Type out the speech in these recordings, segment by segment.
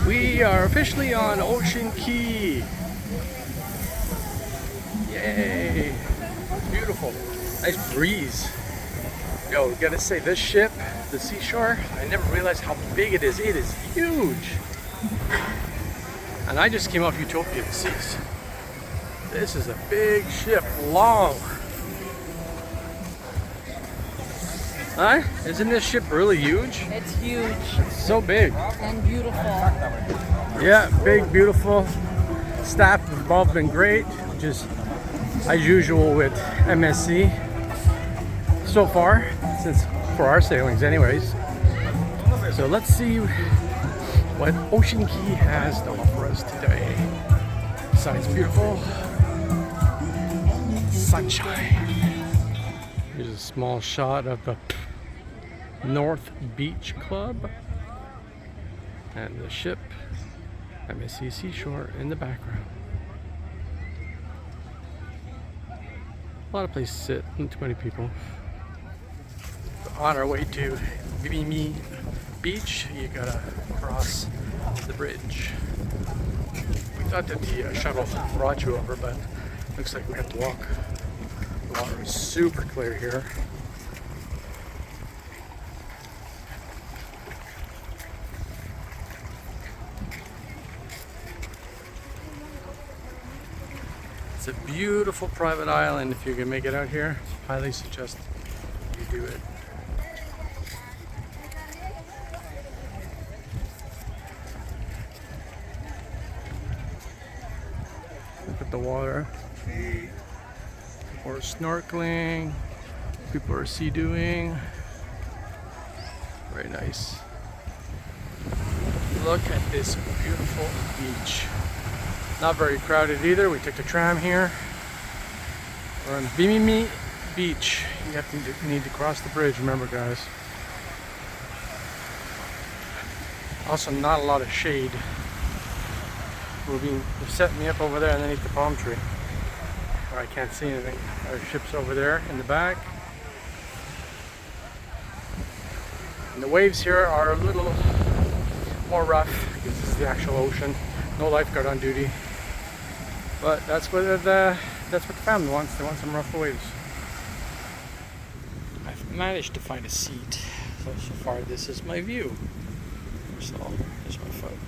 We are officially on Ocean Cay. Yay! Beautiful. Nice breeze. Yo, gotta say, this ship, the Seashore, I never realized how big it is. It is huge. And I just came off Utopian Seas. This is a big ship, long. Huh? Isn't this ship really huge? It's huge. It's so big. And beautiful. Yeah, big, beautiful. Staff have all been great, just as usual with MSC so far, since for our sailings anyways. So let's see what Ocean Cay has to offer us today. Besides beautiful sunshine. Here's a small shot of the North Beach Club and the ship MSC Seashore in the background. A lot of places to sit, not too many people. On our way to Bimini Beach, you gotta cross the bridge. We thought that the shuttle brought you over, but looks like we have to walk. The water is super clear here. It's a beautiful private island. If you can make it out here, highly suggest you do it. Look at the water. People are snorkeling. People are sea-doing. Very nice. Look at this beautiful beach. Not very crowded either. We took the tram here. We're on Bimini Beach. You need to cross the bridge, remember guys. Also not a lot of shade. They're setting me up over there underneath the palm tree where I can't see anything. Our ship's over there in the back. And the waves here are a little more rough because this is the actual ocean. No lifeguard on duty. But that's what the family wants. They want some rough waves. I've managed to find a seat. So far this is my view. So there's my phone.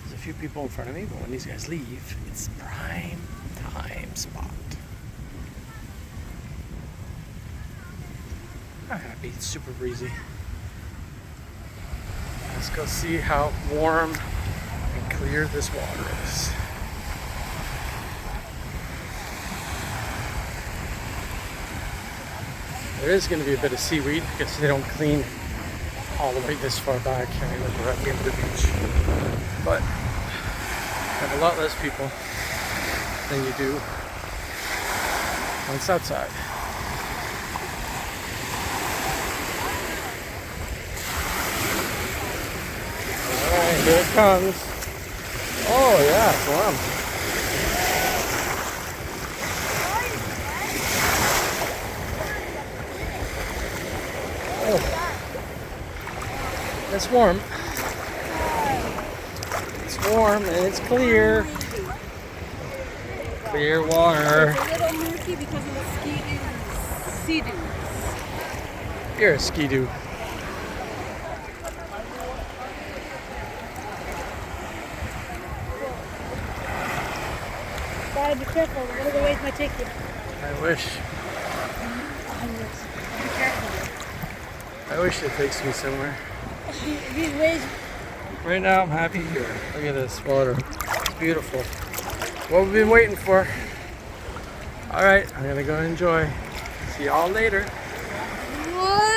There's a few people in front of me, but when these guys leave, it's prime time spot. I'm happy, it's super breezy. Let's go see how warm and clear this water is. There is going to be a bit of seaweed because they don't clean all the way this far back. I mean, look, we're at the end of the beach. But have a lot less people than you do on the south side. Alright, here it comes. Oh yeah, it's warm. Oh. It's warm. It's warm and it's clear. Clear water. It's a little murky because of the sea-doo. You're a ski-doo. Gotta be careful. One of the waves might take you. I wish. Be careful. I wish it takes me somewhere. These waves. Right now I'm happy here. Look at this water. It's beautiful. What we've been waiting for. Alright, I'm gonna go enjoy. See y'all later. What?